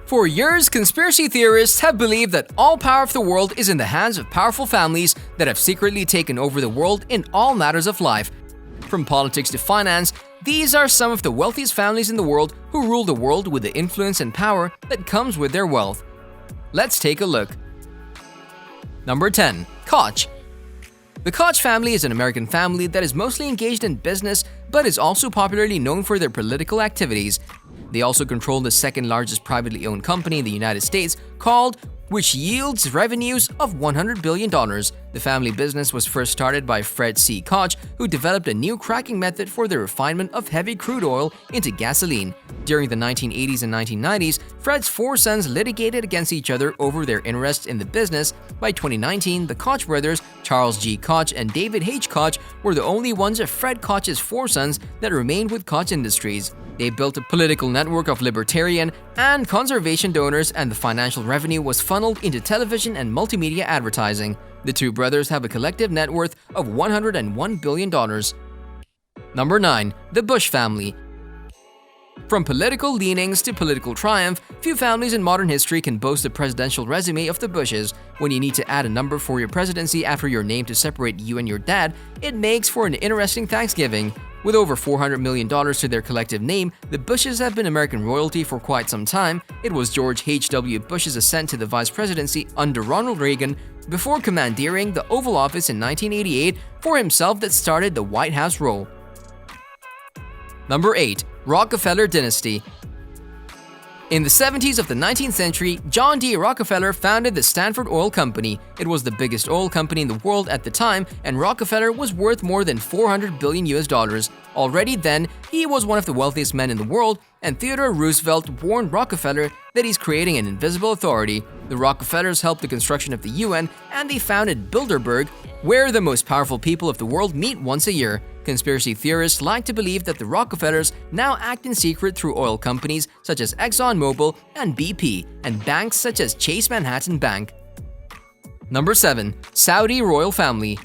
For years, conspiracy theorists have believed that all power of the world is in the hands of powerful families that have secretly taken over the world in all matters of life. From politics to finance, these are some of the wealthiest families in the world who rule the world with the influence and power that comes with their wealth. Let's take a look. Number 10. Koch. The Koch family is an American family that is mostly engaged in business but is also popularly known for their political activities. They also control the second largest privately owned company in the United States called which yields revenues of $100 billion. The family business was first started by Fred C. Koch, who developed a new cracking method for the refinement of heavy crude oil into gasoline. During the 1980s and 1990s, Fred's four sons litigated against each other over their interests in the business. By 2019, the Koch brothers, Charles G. Koch and David H. Koch, were the only ones of Fred Koch's four sons that remained with Koch Industries. They built a political network of libertarian and conservation donors, and the financial revenue was funneled into television and multimedia advertising. The two brothers have a collective net worth of $101 billion. Number 9. The Bush Family. From political leanings to political triumph, few families in modern history can boast the presidential resume of the Bushes. When you need to add a number for your presidency after your name to separate you and your dad, it makes for an interesting Thanksgiving. With over $400 million to their collective name, the Bushes have been American royalty for quite some time. It was George H.W. Bush's ascent to the vice presidency under Ronald Reagan before commandeering the Oval Office in 1988 for himself that started the White House role. Number 8. Rockefeller Dynasty. In the 70s of the 19th century, John D. Rockefeller founded the Standard Oil Company. It was the biggest oil company in the world at the time, and Rockefeller was worth more than $400 billion. Already then, he was one of the wealthiest men in the world, and Theodore Roosevelt warned Rockefeller that he's creating an invisible authority. The Rockefellers helped the construction of the UN, and they founded Bilderberg, where the most powerful people of the world meet once a year. Conspiracy theorists like to believe that the Rockefellers now act in secret through oil companies such as ExxonMobil and BP, and banks such as Chase Manhattan Bank. Number 7. Saudi Royal Family.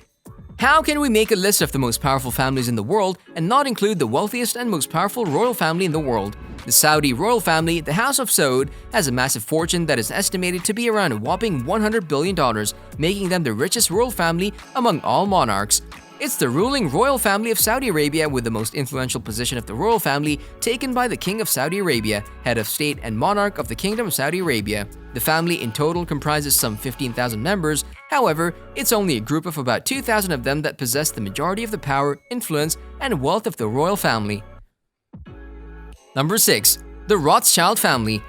How can we make a list of the most powerful families in the world and not include the wealthiest and most powerful royal family in the world? The Saudi royal family, the House of Saud, has a massive fortune that is estimated to be around a whopping $100 billion, making them the richest royal family among all monarchs. It's the ruling royal family of Saudi Arabia, with the most influential position of the royal family taken by the King of Saudi Arabia, head of state and monarch of the Kingdom of Saudi Arabia. The family in total comprises some 15,000 members. However, it's only a group of about 2,000 of them that possess the majority of the power, influence, and wealth of the royal family. Number 6. The Rothschild Family.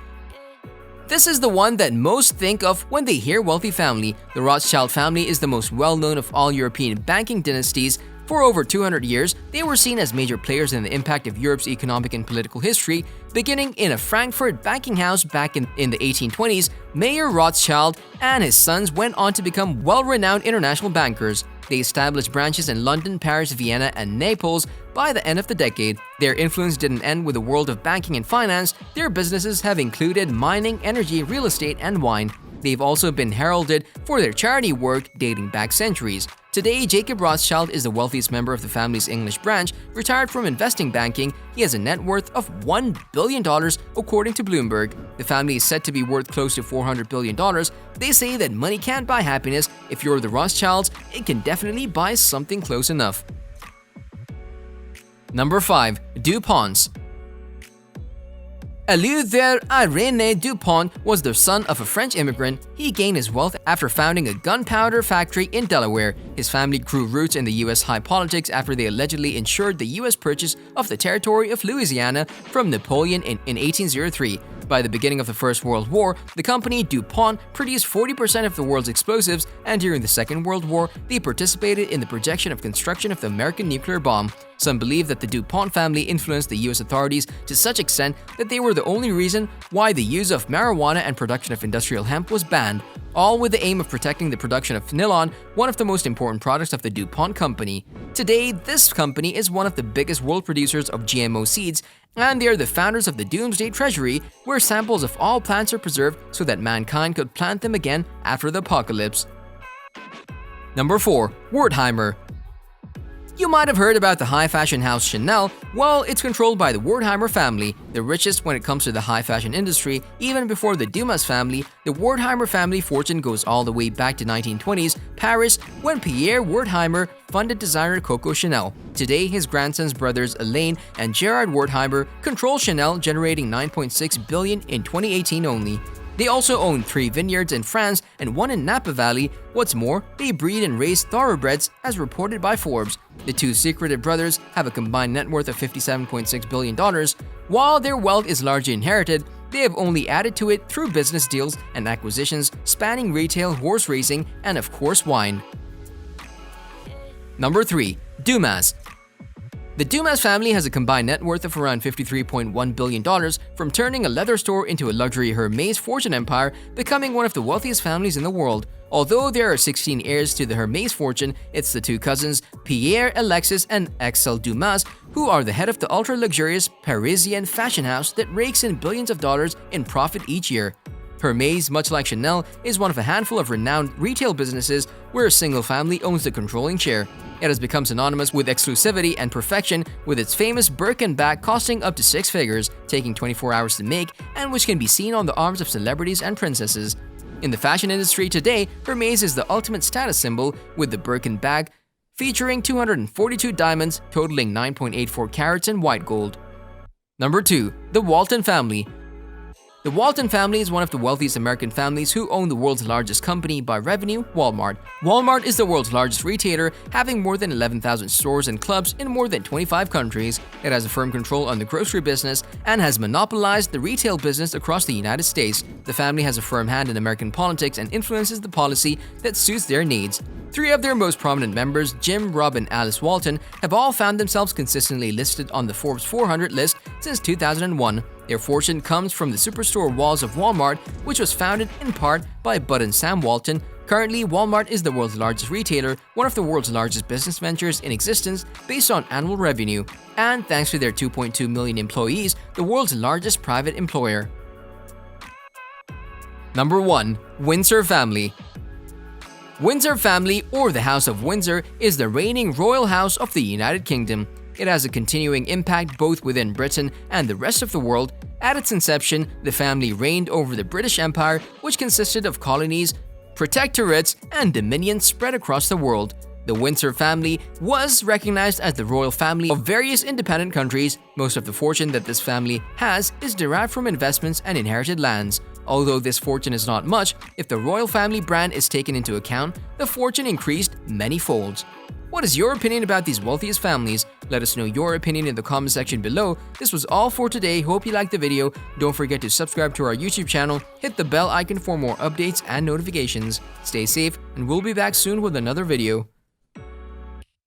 This is the one that most think of when they hear wealthy family. The Rothschild family is the most well-known of all European banking dynasties. For over 200 years, they were seen as major players in the impact of Europe's economic and political history. Beginning in a Frankfurt banking house back in the 1820s, Mayer Rothschild and his sons went on to become well-renowned international bankers. They established branches in London, Paris, Vienna, and Naples. By the end of the decade, their influence didn't end with the world of banking and finance. Their businesses have included mining, energy, real estate, and wine. They've also been heralded for their charity work dating back centuries. Today, Jacob Rothschild is the wealthiest member of the family's English branch. Retired from investing banking, he has a net worth of $1 billion according to Bloomberg. The family is said to be worth close to $400 billion. They say that money can't buy happiness. If you're the Rothschilds, it can definitely buy something close enough. Number 5. DuPonts. Éluder Irénée DuPont was the son of a French immigrant. He gained his wealth after founding a gunpowder factory in Delaware. His family grew roots in the U.S. high politics after they allegedly ensured the U.S. purchase of the territory of Louisiana from Napoleon in 1803. By the beginning of the First World War, the company DuPont produced 40% of the world's explosives, and during the Second World War, they participated in the projection of construction of the American nuclear bomb. Some believe that the DuPont family influenced the U.S. authorities to such extent that they were the only reason why the use of marijuana and production of industrial hemp was banned, all with the aim of protecting the production of nylon, one of the most important products of the DuPont company. Today, this company is one of the biggest world producers of GMO seeds, and they are the founders of the Doomsday Treasury, where samples of all plants are preserved so that mankind could plant them again after the apocalypse. Number 4. Wartheimer. You might have heard about the high fashion house Chanel. Well, it's controlled by the Wartheimer family, the richest when it comes to the high fashion industry. Even before the Dumas family, the Wartheimer family fortune goes all the way back to 1920s Paris when Pierre Wartheimer funded designer Coco Chanel. Today, his grandsons brothers Alain and Gerard Wartheimer control Chanel, generating $9.6 billion in 2018 only. They also own 3 vineyards in France and 1 in Napa Valley. What's more, they breed and raise thoroughbreds, as reported by Forbes. The 2 secretive brothers have a combined net worth of $57.6 billion. While their wealth is largely inherited, they have only added to it through business deals and acquisitions spanning retail, horse racing, and of course wine. Number 3. Dumas. The Dumas family has a combined net worth of around $53.1 billion from turning a leather store into a luxury Hermès fortune empire, becoming one of the wealthiest families in the world. Although there are 16 heirs to the Hermès fortune, it's the 2 cousins, Pierre Alexis and Axel Dumas, who are the head of the ultra-luxurious Parisian fashion house that rakes in billions of dollars in profit each year. Hermès, much like Chanel, is one of a handful of renowned retail businesses where a single family owns the controlling share. It has become synonymous with exclusivity and perfection, with its famous Birkin bag costing up to 6 figures, taking 24 hours to make, and which can be seen on the arms of celebrities and princesses. In the fashion industry today, Hermès is the ultimate status symbol, with the Birkin bag featuring 242 diamonds totaling 9.84 carats in white gold. Number 2. The Walton Family. The Walton family is one of the wealthiest American families who own the world's largest company by revenue, Walmart. Walmart is the world's largest retailer, having more than 11,000 stores and clubs in more than 25 countries. It has a firm control on the grocery business and has monopolized the retail business across the United States. The family has a firm hand in American politics and influences the policy that suits their needs. 3 of their most prominent members, Jim, Rob, and Alice Walton, have all found themselves consistently listed on the Forbes 400 list since 2001. Their fortune comes from the superstore walls of Walmart, which was founded in part by Bud and Sam Walton. Currently, Walmart is the world's largest retailer, one of the world's largest business ventures in existence based on annual revenue, and thanks to their 2.2 million employees, the world's largest private employer. Number 1. Windsor Family. Windsor Family, or the House of Windsor, is the reigning royal house of the United Kingdom. It has a continuing impact both within Britain and the rest of the world. At its inception, the family reigned over the British Empire, which consisted of colonies, protectorates, and dominions spread across the world. The Windsor family was recognized as the royal family of various independent countries. Most of the fortune that this family has is derived from investments and inherited lands. Although this fortune is not much, if the royal family brand is taken into account, the fortune increased many folds. What is your opinion about these wealthiest families? Let us know your opinion in the comment section below. This was all for today. Hope you liked the video. Don't forget to subscribe to our YouTube channel, hit the bell icon for more updates and notifications. Stay safe, and we'll be back soon with another video.